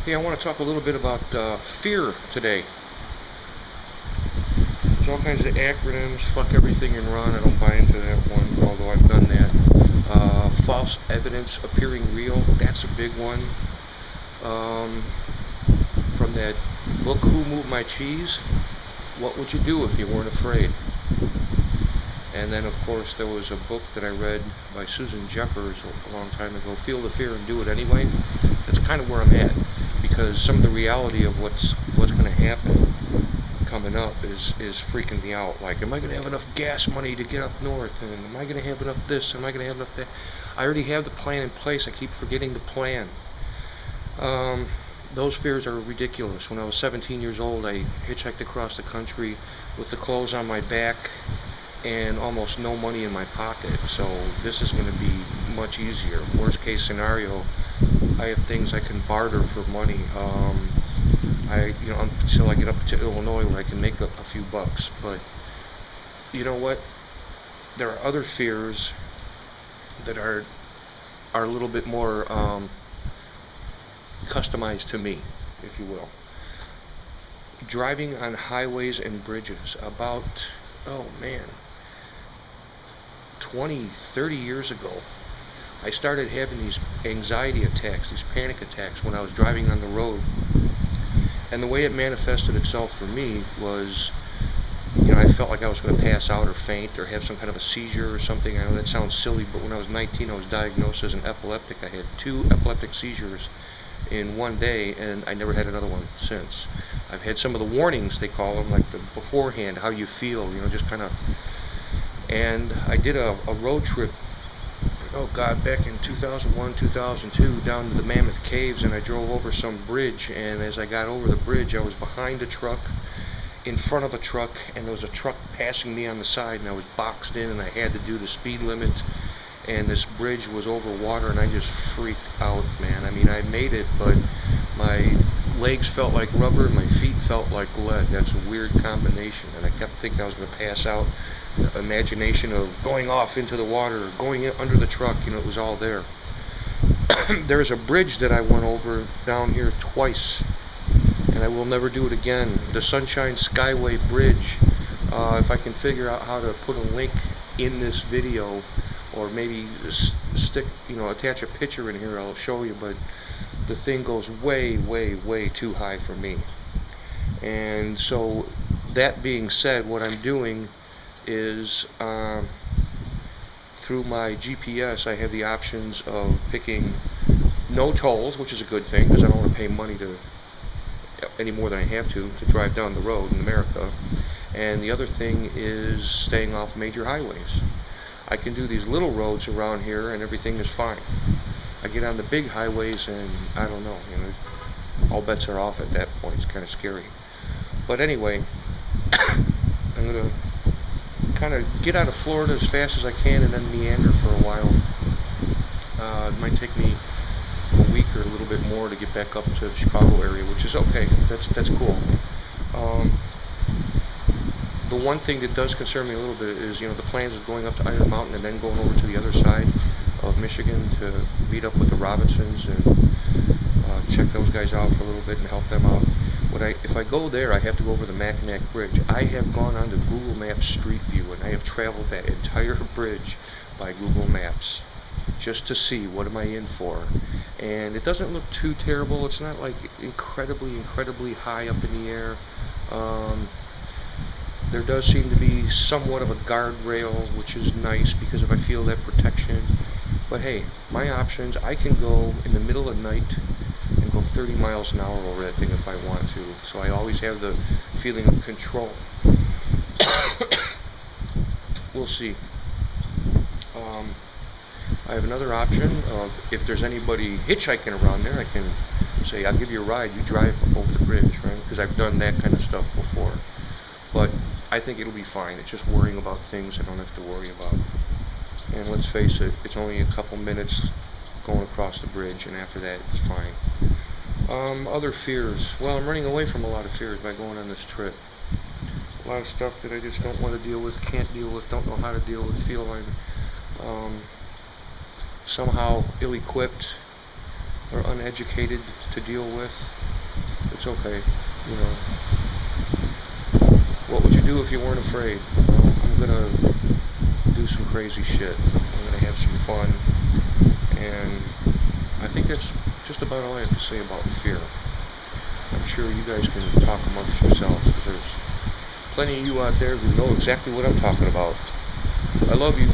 Hey, I want to talk a little bit about fear today. There's all kinds of acronyms, fuck everything and run. I don't buy into that one, although I've done that. False evidence appearing real, that's a big one. Um, from that book, Who Moved My Cheese? What would you do if you weren't afraid? And then, of course, there was a book that I read by Susan Jeffers a long time ago, Feel the Fear and Do It Anyway. That's kind of where I'm at, because some of the reality of what's going to happen coming up is freaking me out. Like, am I going to have enough gas money to get up north? And am I going to have enough this? Am I going to have enough that? I already have the plan in place. I keep forgetting the plan. Um, those fears are ridiculous. When I was 17 years old, I hitchhiked across the country with the clothes on my back and almost no money in my pocket. So this is going to be much easier. Worst case scenario, I have things I can barter for money. Until I get up to Illinois where I can make a few bucks. But you know what? There are other fears that are a little bit more customized to me, if you will. Driving on highways and bridges. About, oh man, 20, 30 years ago, I started having these anxiety attacks, these panic attacks when I was driving on the road. And the way it manifested itself for me was, I felt like I was going to pass out or faint or have some kind of a seizure or something. I know that sounds silly, but when I was 19, I was diagnosed as an epileptic. I had 2 epileptic seizures in one day, and I never had another one since. I've had some of the warnings, they call them, like the beforehand, how you feel, just kind of. And I did a road trip, oh God, back in 2001, 2002, down to the Mammoth Caves, and I drove over some bridge, and as I got over the bridge, I was behind a truck, in front of a truck, and there was a truck passing me on the side, and I was boxed in, and I had to do the speed limit, and this bridge was over water, and I just freaked out, man. I mean, I made it, but my legs felt like rubber, and my feet felt like lead. That's a weird combination, and I kept thinking I was going to pass out. The imagination of going off into the water, going in under the truck, it was all there. There's a bridge that I went over down here twice, and I will never do it again. The Sunshine Skyway Bridge. If I can figure out how to put a link in this video, or maybe attach a picture in here, I'll show you, but the thing goes way, way, way too high for me. And so, that being said, what I'm doing is, through my GPS, I have the options of picking no tolls, which is a good thing, because I don't want to pay money any more than I have to drive down the road in America. And the other thing is staying off major highways. I can do these little roads around here and everything is fine. I get on the big highways and I don't know, all bets are off at that point. It's kind of scary. But anyway, I'm going to kind of get out of Florida as fast as I can and then meander for a while. It might take me a week or a little bit more to get back up to the Chicago area, which is okay. That's cool. The one thing that does concern me a little bit is, the plans of going up to Iron Mountain and then going over to the other side of Michigan to meet up with the Robinsons and check those guys out for a little bit and help them out. If I go there, I have to go over the Mackinac Bridge. I have gone onto Google Maps Street View, and I have traveled that entire bridge by Google Maps just to see what am I in for. And it doesn't look too terrible. It's not like incredibly, incredibly high up in the air. There does seem to be somewhat of a guardrail, which is nice because if I feel that protection. But hey, my options, I can go in the middle of night and go 30 miles an hour over that thing if I want to. So I always have the feeling of control. We'll see. I have another option of if there's anybody hitchhiking around there, I can say, I'll give you a ride, you drive over the bridge, right? Because I've done that kind of stuff before. But I think it'll be fine. It's just worrying about things I don't have to worry about. And let's face it, it's only a couple minutes going across the bridge, and after that, it's fine. Other fears. Well, I'm running away from a lot of fears by going on this trip. A lot of stuff that I just don't want to deal with, can't deal with, don't know how to deal with, feel I'm somehow ill-equipped. or uneducated to deal with, it's okay. You know, what would you do if you weren't afraid? Well, I'm gonna do some crazy shit. I'm gonna have some fun, and I think that's just about all I have to say about fear. I'm sure you guys can talk amongst yourselves, because there's plenty of you out there who know exactly what I'm talking about. I love you.